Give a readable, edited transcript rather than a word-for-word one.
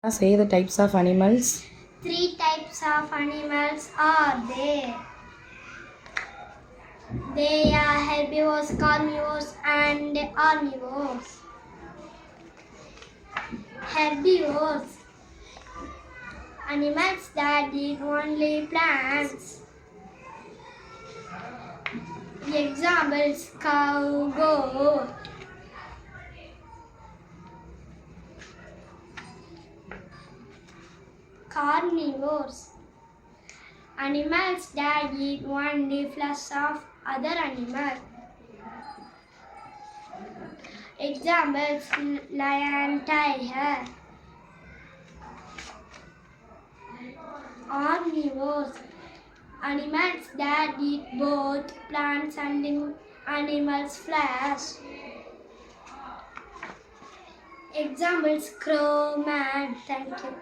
Say the types of animals. Three types of animals are there. They are herbivores, carnivores, and omnivores. Herbivores, animals that eat only plants. Examples: cow, goat. Carnivores, animals that eat only flesh of other animals. Examples: lion, tiger. Omnivores, animals that eat both plants and animals' flesh. Examples: crow, man. Thank you.